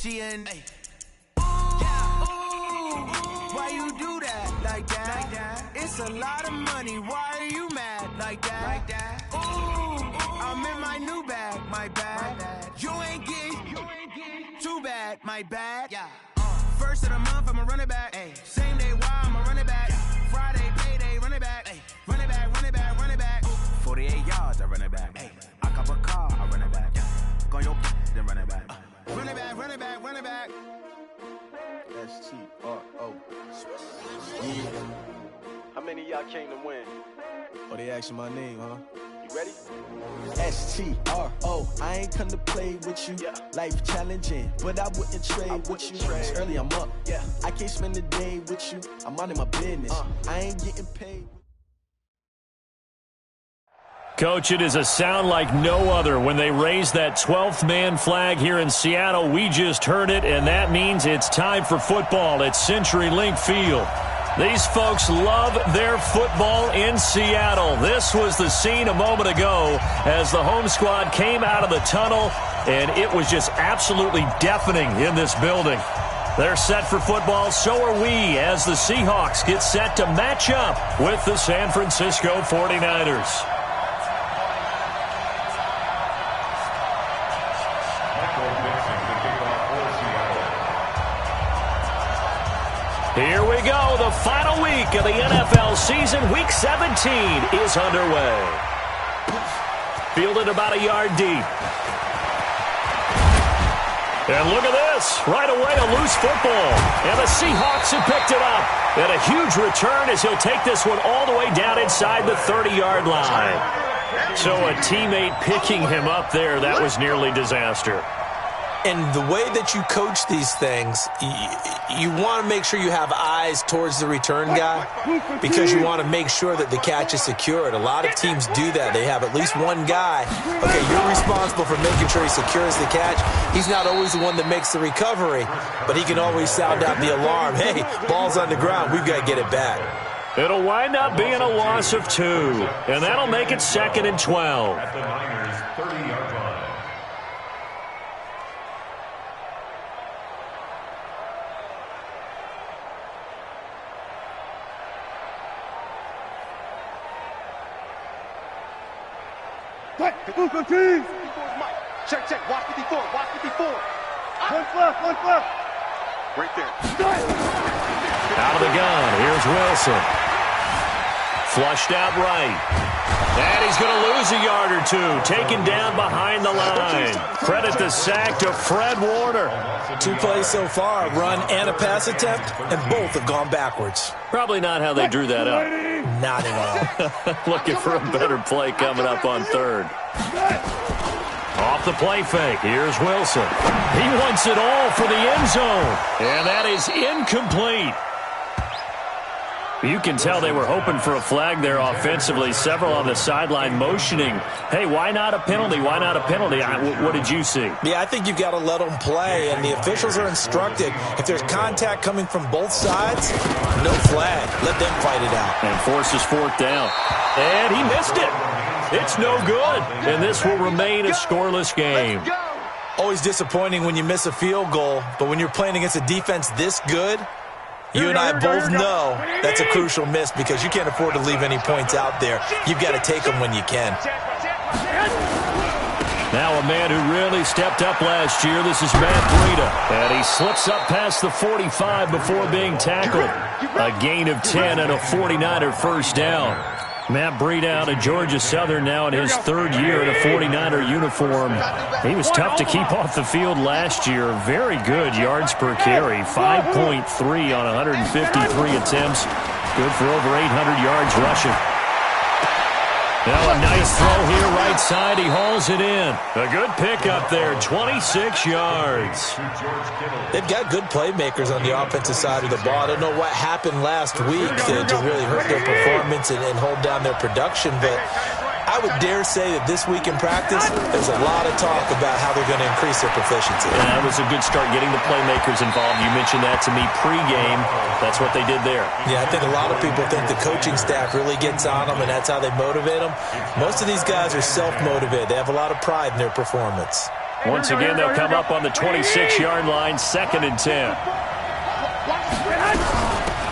She in. Yeah. Why you do that like that? It's a lot of money. Why are you mad like that? Ooh, I'm in my new bag, my bad. You ain't getting too bad, my bad. Yeah. First of the month, I'ma run it back. Ay. Same day, why I'ma run it back. Friday, payday, run it back. Ay. Run it back, run it back, run it back. 48 yards, I run it back. Ay. I cop a car, I run it back. Go your then run it back. Run it back, run it back, run it back. STRO. Yeah. How many of y'all came to win? Oh, they asking my name, huh? You ready? STRO. I ain't come to play with you. Yeah. Life challenging, but I wouldn't trade with you. It's early, I'm up. Yeah. I can't spend the day with you. I'm minding my business. I ain't getting paid. Coach, it is a sound like no other when they raise that 12th man flag here in Seattle. We just heard it, and that means it's time for football at CenturyLink Field. These folks love their football in Seattle. This was the scene a moment ago as the home squad came out of the tunnel, and it was just absolutely deafening in this building. They're set for football, so are we, as the Seahawks get set to match up with the San Francisco 49ers. Here we go. The final week of the NFL season. Week 17 is underway. Fielded about a yard deep. And look at this. Right away, a loose football. And the Seahawks have picked it up. And a huge return as he'll take this one all the way down inside the 30-yard line. So a teammate picking him up there, that was nearly disaster. And the way that you coach these things, you want to make sure you have eyes towards the return guy because you want to make sure that the catch is secured. A lot of teams do that. They have at least one guy. Okay, you're responsible for making sure he secures the catch. He's not always the one that makes the recovery, but he can always sound out the alarm. Hey, ball's on the ground. We've got to get it back. It'll wind up being a loss of 2, and that'll make it 2nd and 12. At the Niners' 30-yard line. Check, check. Watch 54. Watch 54. One left. Right there. Out of the gun. Here's Wilson. Flushed out right. And he's going to lose a yard or 2. Taken down behind the line. Credit the sack to Fred Warner. 2 plays so far, a run and a pass attempt, and both have gone backwards. Probably not how they drew that up. Not at all. Looking for a better play coming up on 3rd. Off the play fake. Here's Wilson. He wants it all for the end zone. And that is incomplete. You can tell they were hoping for a flag there offensively. Several on the sideline motioning. Hey, why not a penalty? Why not a penalty? What did you see? Yeah, I think you've got to let them play, and the officials are instructed. If there's contact coming from both sides, no flag. Let them fight it out. And forces 4th down. And he missed it. It's no good. And this will remain a scoreless game. Always disappointing when you miss a field goal, but when you're playing against a defense this good, you and I both know that's a crucial miss because you can't afford to leave any points out there. You've got to take them when you can. Now a man who really stepped up last year. This is Matt Breida. And he slips up past the 45 before being tackled. A gain of 10 and a 49er first down. Matt Breida out of Georgia Southern now in his 3rd year in a 49er uniform. He was tough to keep off the field last year. Very good yards per carry. 5.3 on 153 attempts. Good for over 800 yards rushing. Now a nice throw here right side. He hauls it in. A good pickup there. 26 yards. They've got good playmakers on the offensive side of the ball. I don't know what happened last week to really hurt their performance and hold down their production, but I would dare say that this week in practice, there's a lot of talk about how they're going to increase their proficiency. And that was a good start getting the playmakers involved. You mentioned that to me pregame. That's what they did there. Yeah, I think a lot of people think the coaching staff really gets on them, and that's how they motivate them. Most of these guys are self-motivated. They have a lot of pride in their performance. Once again, they'll come up on the 26-yard line, 2nd and 10.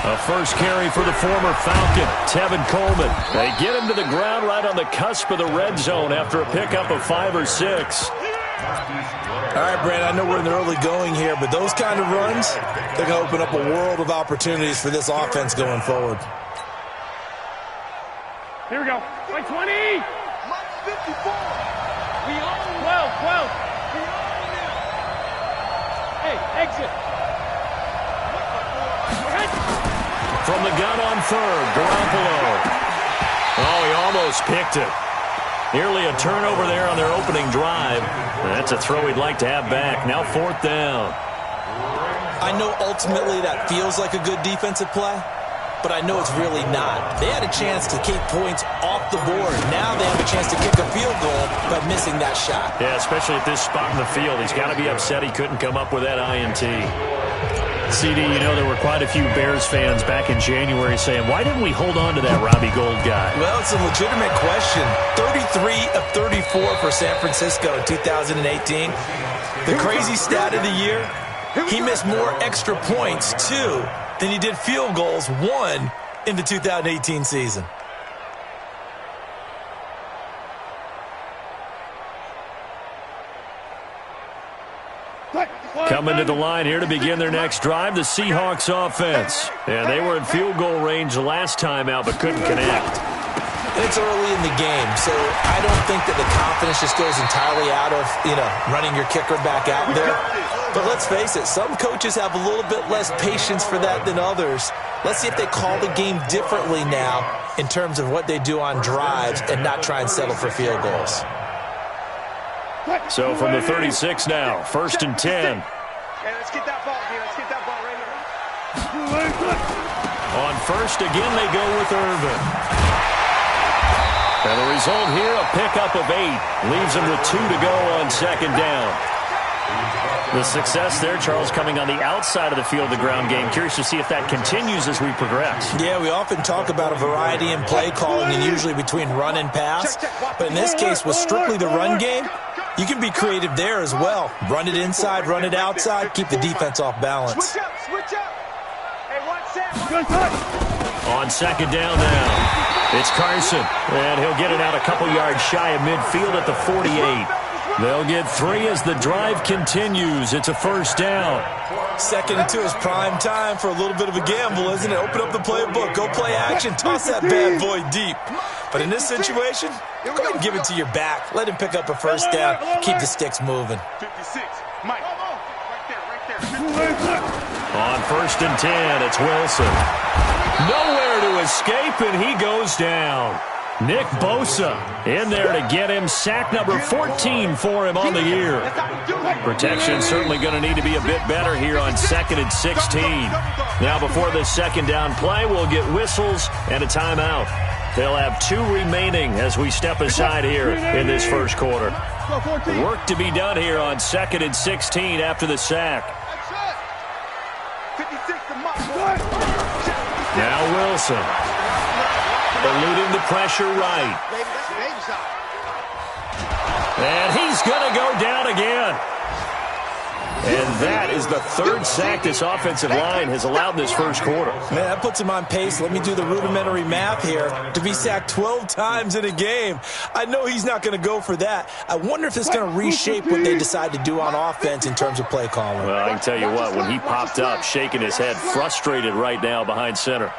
A first carry for the former Falcon, Tevin Coleman. They get him to the ground right on the cusp of the red zone after a pickup of 5 or 6. All right, Brandon, I know we're in the early going here, but those kind of runs, they're going to open up a world of opportunities for this offense going forward. Here we go. Like 20. Mike 54. We own 12. Hey, exit. From the gun on 3rd, Garoppolo. Oh, he almost picked it. Nearly a turnover there on their opening drive. That's a throw he'd like to have back. Now 4th down. I know ultimately that feels like a good defensive play, but I know it's really not. They had a chance to keep points off the board. Now they have a chance to kick a field goal by missing that shot. Yeah, especially at this spot in the field. He's got to be upset he couldn't come up with that INT. CD, you know, there were quite a few Bears fans back in January saying, why didn't we hold on to that Robbie Gould guy? Well, it's a legitimate question. 33 of 34 for San Francisco in 2018. The crazy stat of the year, he missed more extra points, 2, than he did field goals, 1, in the 2018 season. Coming to the line here to begin their next drive, the Seahawks offense. And they were in field goal range last time out, but couldn't connect. It's early in the game, so I don't think that the confidence just goes entirely out of, running your kicker back out there. But let's face it, some coaches have a little bit less patience for that than others. Let's see if they call the game differently now in terms of what they do on drives and not try and settle for field goals. So from the 36 now, 1st and 10. Hey, let's get that ball here. Let's get that ball right here. On 1st, again, they go with Irvin. And the result here, a pickup of 8. Leaves them with 2 to go on 2nd down. The success there, Charles, coming on the outside of the field, the ground game. Curious to see if that continues as we progress. Yeah, we often talk about a variety in play calling and usually between run and pass. But in this case, with strictly the run game, you can be creative there as well. Run it inside, run it outside, keep the defense off balance. Switch up. Hey, one set. On 2nd down now, it's Carson. And he'll get it out a couple yards shy of midfield at the 48. They'll get 3 as the drive continues. It's a 1st down. 2nd and 2 is prime time for a little bit of a gamble, isn't it? Open up the playbook, go play action, toss that bad boy deep. But in this situation, go ahead and give it to your back. Let him pick up a 1st down, keep the sticks moving. 56. Mike. Right there. On 1st and 10, it's Wilson. Nowhere to escape, and he goes down. Nick Bosa in there to get him. Sack number 14 for him on the year. Protection certainly going to need to be a bit better here on 2nd and 16. Now before this 2nd down play, we'll get whistles and a timeout. They'll have 2 remaining as we step aside here in this 1st quarter. Work to be done here on 2nd and 16 after the sack. Now Wilson. Eluding the pressure right. And he's going to go down again. And that is the 3rd sack this offensive line has allowed this 1st quarter. Man, that puts him on pace. Let me do the rudimentary math here. To be sacked 12 times in a game, I know he's not going to go for that. I wonder if it's going to reshape what they decide to do on offense in terms of play calling. Well, I can tell you what, when he popped up, shaking his head, frustrated right now behind center.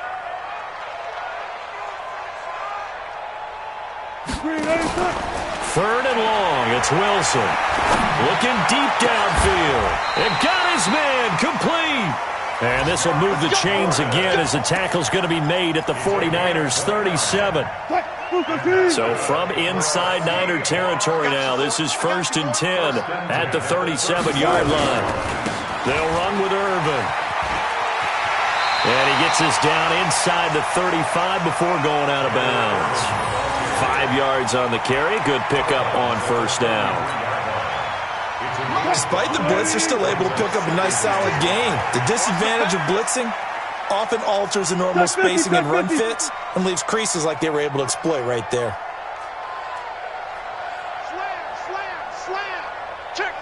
3rd and long, it's Wilson. Looking deep downfield. And got his man complete. And this will move the chains again as the tackle's going to be made at the 49ers 37. So from inside Niner territory now, this is 1st and 10 at the 37-yard line. They'll run with Irvin. And he gets this down inside the 35 before going out of bounds. 5 yards on the carry. Good pickup on 1st down. Despite the blitz, they're still able to pick up a nice, solid gain. The disadvantage of blitzing often alters the normal spacing and run fits and leaves creases like they were able to exploit right there. Slam. Check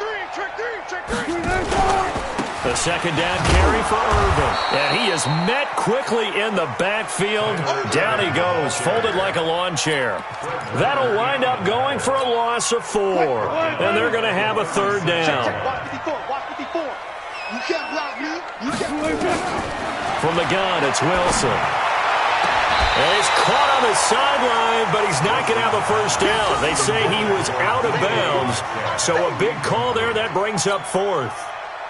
The second down carry for Irvin. And he is met quickly in the backfield. Down he goes, folded like a lawn chair. That'll wind up going for a loss of 4. And they're going to have a third down. You can't block me. You can't. From the gun, it's Wilson. And he's caught on the sideline, but he's not going to have a first down. They say he was out of bounds. So a big call there, that brings up 4th.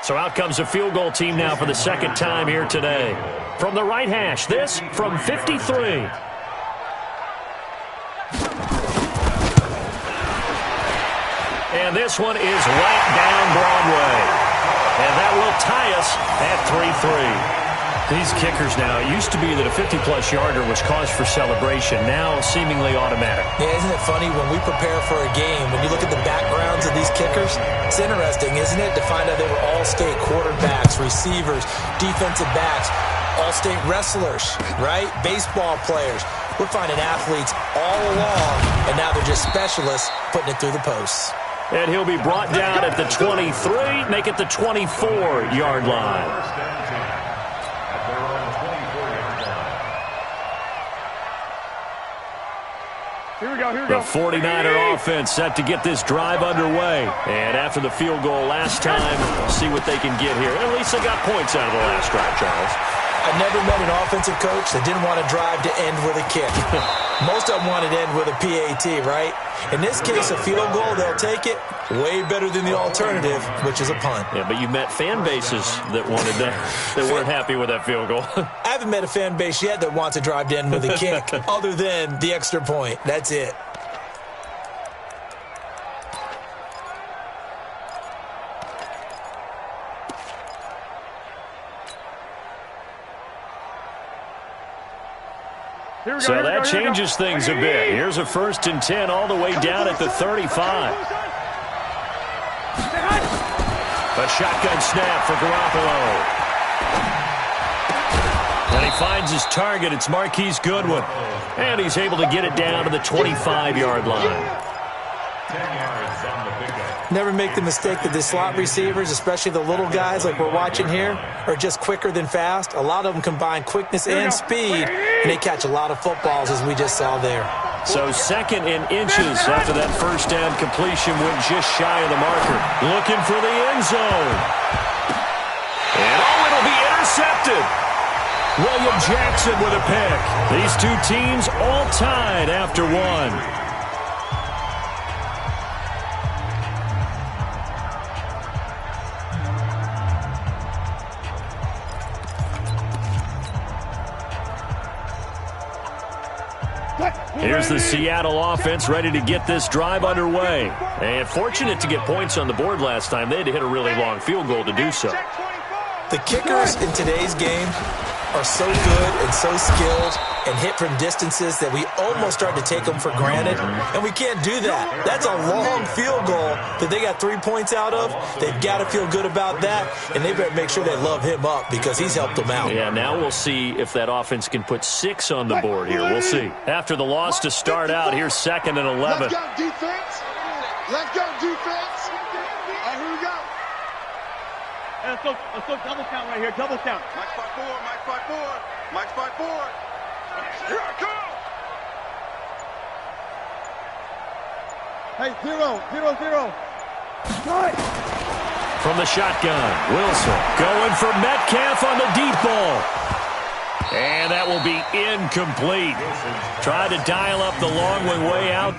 So out comes a field goal team now for the second time here today. From the right hash, this from 53. And this one is right down Broadway. And that will tie us at 3-3. These kickers now, it used to be that a 50-plus yarder was cause for celebration. Now seemingly automatic. Yeah, isn't it funny when we prepare for a game, when you look at the backgrounds of these kickers, it's interesting, isn't it, to find out they were all-state quarterbacks, receivers, defensive backs, all-state wrestlers, right? Baseball players. We're finding athletes all along, and now they're just specialists putting it through the posts. And he'll be brought down at the 23, make it the 24-yard line. Here we go. The 49er offense set to get this drive underway. And after the field goal last time, see what they can get here. At least they got points out of the last drive, Charles. I never met an offensive coach that didn't want to drive to end with a kick. Most of them wanted to end with a PAT, right? In this case, a field goal, they'll take it. Way better than the alternative, which is a punt. Yeah, but you met fan bases that wanted that, that weren't happy with that field goal. I haven't met a fan base yet that wants to drive to end with a kick, other than the extra point. That's it. So that changes things a bit. Here's a 1st and 10 all the way down at the 35. A shotgun snap for Garoppolo. And he finds his target. It's Marquise Goodwin. And he's able to get it down to the 25-yard line. 10 yards on the pickup. Never make the mistake that the slot receivers, especially the little guys like we're watching here, are just quicker than fast. A lot of them combine quickness and speed, and they catch a lot of footballs, as we just saw there. So 2nd in inches after that first down completion went just shy of the marker. Looking for the end zone. And it'll be intercepted. William Jackson with a pick. These two teams all tied after 1. Here's the Seattle offense ready to get this drive underway. And fortunate to get points on the board last time. They had to hit a really long field goal to do so. The kickers in today's game are so good and so skilled and hit from distances that we almost start to take them for granted. And we can't do that. That's a long field goal that they got 3 points out of. They've got to feel good about that, and they better make sure they love him up because he's helped them out. Yeah, now we'll see if that offense can put 6 on the board here. We'll see. After the loss to start out, here's 2nd and 11. Let's go defense. Let's go defense. All right, here we go. Let's go double count right here. Double count. Mike spot 4. Mike spot 4. Mike spot 4. Here I come. Hey, 0-0-0. Strike. From the shotgun, Wilson going for Metcalf on the deep ball. And that will be incomplete. Tried to dial up the long one way out.